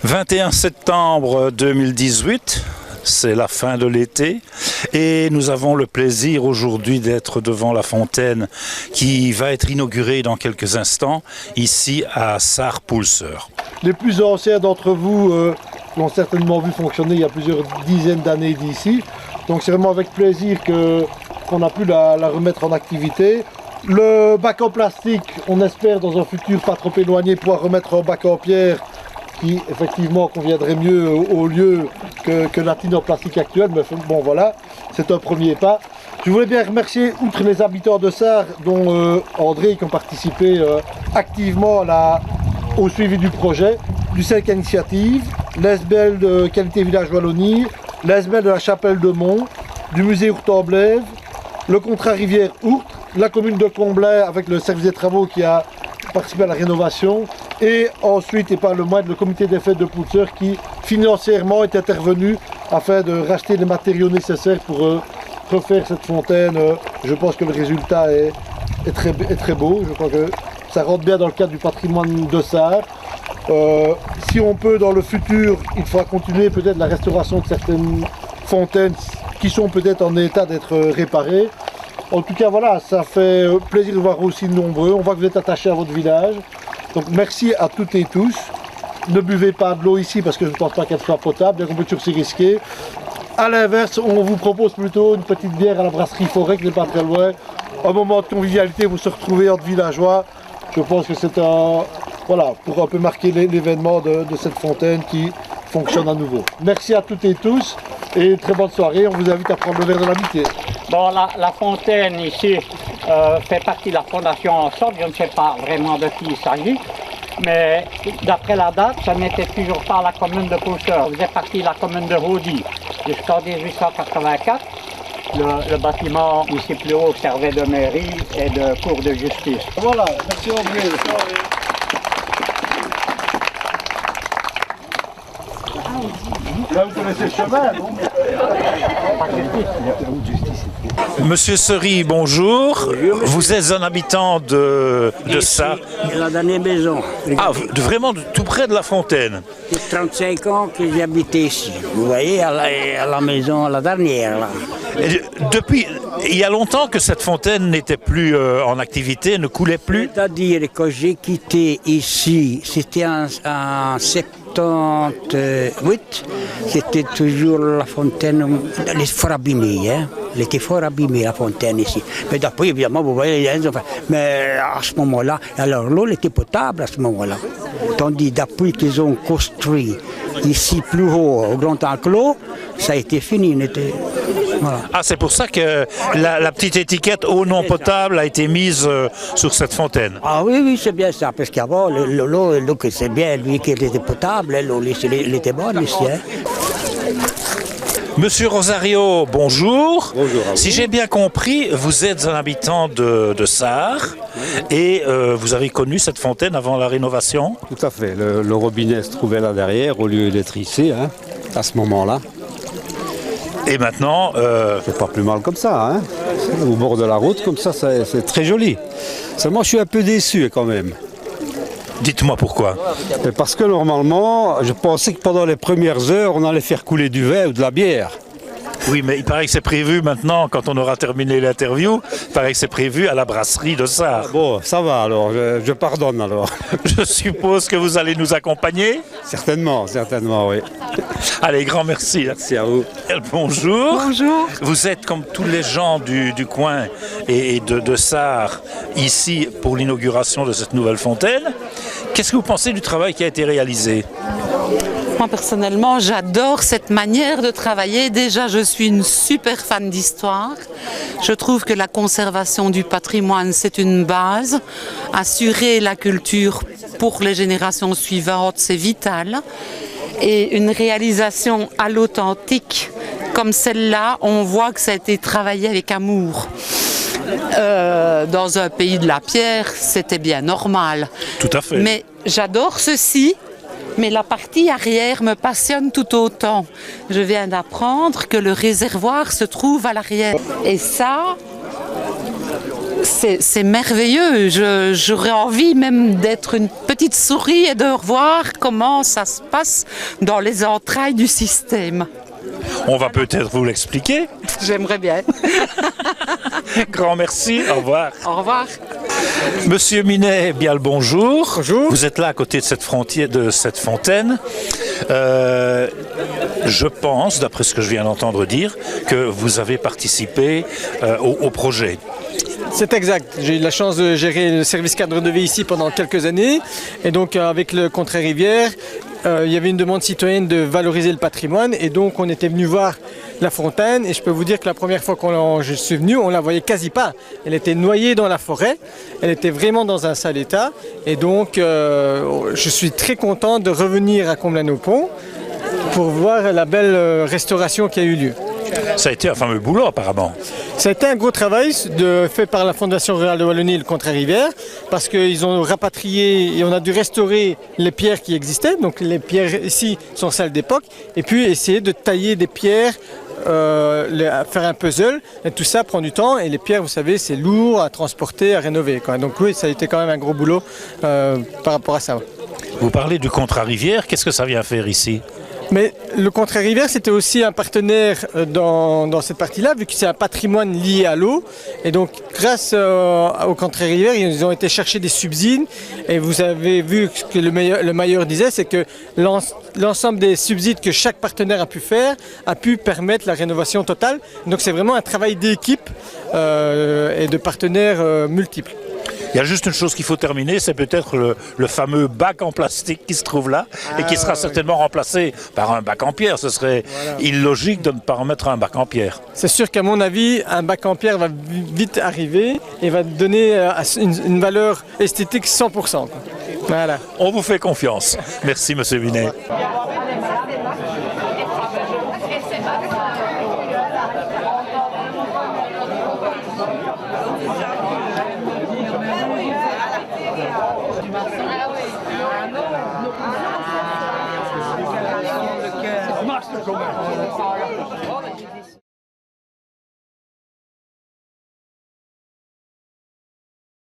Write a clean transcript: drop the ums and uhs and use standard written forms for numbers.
21 septembre 2018, c'est la fin de l'été et nous avons le plaisir aujourd'hui d'être devant la fontaine qui va être inaugurée dans quelques instants ici à Sarre-Poulseur. Les plus anciens d'entre vous l'ont certainement vu fonctionner il y a plusieurs dizaines d'années d'ici. Donc c'est vraiment avec plaisir qu'on a pu la remettre en activité. Le bac en plastique, on espère dans un futur pas trop éloigné pouvoir remettre un bac en pierre qui effectivement conviendrait mieux au lieu que la tine en plastique actuelle, mais bon voilà, c'est un premier pas. Je voulais bien remercier, outre les habitants de Sarre, dont André, qui ont participé activement au suivi du projet, du CELC Initiative, l'ESBL de Qualité Village Wallonie, l'ESBL de la Chapelle de Mont, du musée Ourtemblève, le contrat Rivière Ourthe, la commune de Comblain avec le service des travaux qui a participé à la rénovation, et ensuite, et par le moindre, le comité des fêtes de Poulseur qui financièrement est intervenu afin de racheter les matériaux nécessaires pour refaire cette fontaine. Je pense que le résultat est très beau. Je crois que ça rentre bien dans le cadre du patrimoine de Sarre. Si on peut dans le futur, il faudra continuer peut-être la restauration de certaines fontaines qui sont peut-être en état d'être réparées. En tout cas voilà, ça fait plaisir de voir aussi nombreux. On voit que vous êtes attachés à votre village. Donc merci à toutes et tous. Ne buvez pas de l'eau ici parce que je ne pense pas qu'elle soit potable, bien qu'on peut toujours s'y risquer. A l'inverse, on vous propose plutôt une petite bière à la brasserie Forêt qui n'est pas très loin. Un moment de convivialité, vous se retrouvez entre villageois. Je pense que c'est voilà, pour un peu marquer l'événement de cette fontaine qui fonctionne à nouveau. Merci à toutes et tous et très bonne soirée. On vous invite à prendre le verre de l'amitié. Bon, la fontaine ici fait partie de la fondation Ensemble. Je ne sais pas vraiment de qui il s'agit, mais d'après la date, ça n'était toujours pas la commune de Poulseur. Ça faisait partie de la commune de Raudy. Jusqu'en 1884, le bâtiment ici plus haut servait de mairie et de cour de justice. Voilà, merci André. Là, vous connaissez le chemin, non? Monsieur Seri, bonjour. Vous êtes un habitant de Sarre. La dernière maison. Ah, vraiment tout près de la fontaine. C'est 35 ans que j'ai habité ici. Vous voyez, à la maison, la dernière. Là. Et depuis, il y a longtemps que cette fontaine n'était plus en activité, ne coulait plus. C'est-à-dire que j'ai quitté ici, c'était en 78, c'était toujours la fontaine, elle est fort abîmée, hein. Elle était fort abîmée la fontaine ici. Mais depuis, évidemment, vous voyez, mais à ce moment-là, alors l'eau était potable à ce moment-là. Tandis depuis qu'ils ont construit ici plus haut, au Grand Enclos, ça a été fini. Voilà. Ah, c'est pour ça que la petite étiquette eau non potable a été mise sur cette fontaine. Ah oui, c'est bien ça, parce qu'avant, l'eau que c'est bien, lui qui était potable, l'eau, elle était bonne ici. Hein. Monsieur Rosario, bonjour. Bonjour. Si j'ai bien compris, vous êtes un habitant de Sarre et vous avez connu cette fontaine avant la rénovation? Tout à fait. Le robinet se trouvait là derrière au lieu d'être ici, hein, à ce moment-là. Et maintenant... C'est pas plus mal comme ça, hein. Au bord de la route, comme ça, c'est très joli. Seulement, je suis un peu déçu quand même. Dites-moi pourquoi. Parce que normalement, je pensais que pendant les premières heures, on allait faire couler du vin ou de la bière. Oui, mais il paraît que c'est prévu maintenant, quand on aura terminé l'interview, il paraît que c'est prévu à la brasserie de Sarre. Ah bon, ça va alors, je pardonne alors. Je suppose que vous allez nous accompagner? Certainement, oui. Allez, grand merci. Merci à vous. Bonjour. Bonjour. Vous êtes comme tous les gens du coin et de Sarre, ici pour l'inauguration de cette nouvelle fontaine. Qu'est-ce que vous pensez du travail qui a été réalisé? Moi personnellement, j'adore cette manière de travailler. Déjà, je suis une super fan d'histoire. Je trouve que la conservation du patrimoine, c'est une base. Assurer la culture pour les générations suivantes, c'est vital. Et une réalisation à l'authentique comme celle-là, on voit que ça a été travaillé avec amour. Dans un pays de la pierre, c'était bien normal. Tout à fait. Mais j'adore ceci. Mais la partie arrière me passionne tout autant. Je viens d'apprendre que le réservoir se trouve à l'arrière. Et ça, C'est merveilleux. J'aurais envie même d'être une petite souris et de voir comment ça se passe dans les entrailles du système. On va peut-être vous l'expliquer. J'aimerais bien. Grand merci, au revoir. Au revoir. Monsieur Minet, bien le bonjour. Bonjour. Vous êtes là à côté de cette fontaine. Je pense, d'après ce que je viens d'entendre dire, que vous avez participé au projet. C'est exact. J'ai eu la chance de gérer le service cadre de vie ici pendant quelques années. Et donc avec le Contrée Rivière, il y avait une demande citoyenne de valoriser le patrimoine. Et donc on était venu voir la fontaine. Et je peux vous dire que la première fois que je suis venu, on la voyait quasi pas. Elle était noyée dans la forêt. Elle était vraiment dans un sale état. Et donc je suis très content de revenir à Comblain-au-Pont pour voir la belle restauration qui a eu lieu. Ça a été un fameux boulot apparemment. Ça a été un gros travail fait par la Fondation Rurale de Wallonie et le Contrée Rivière parce qu'ils ont rapatrié et on a dû restaurer les pierres qui existaient. Donc les pierres ici sont celles d'époque et puis essayer de tailler des pierres, faire un puzzle. Et tout ça prend du temps et les pierres, vous savez, c'est lourd à transporter, à rénover, quoi. Donc oui, ça a été quand même un gros boulot par rapport à ça. Vous parlez du Contrée Rivière, qu'est-ce que ça vient faire ici ? Mais le Contrée Rivière, c'était aussi un partenaire dans cette partie-là, vu que c'est un patrimoine lié à l'eau. Et donc, grâce au Contrée Rivière, ils ont été chercher des subsides. Et vous avez vu ce que le Mailleur disait, c'est que l'ensemble des subsides que chaque partenaire a pu faire a pu permettre la rénovation totale. Donc, c'est vraiment un travail d'équipe et de partenaires multiples. Il y a juste une chose qu'il faut terminer, c'est peut-être le fameux bac en plastique qui se trouve là et qui sera certainement remplacé par un bac en pierre. Ce serait illogique de ne pas remettre un bac en pierre. C'est sûr qu'à mon avis, un bac en pierre va vite arriver et va donner une valeur esthétique 100%. Voilà. On vous fait confiance. Merci, monsieur Minet.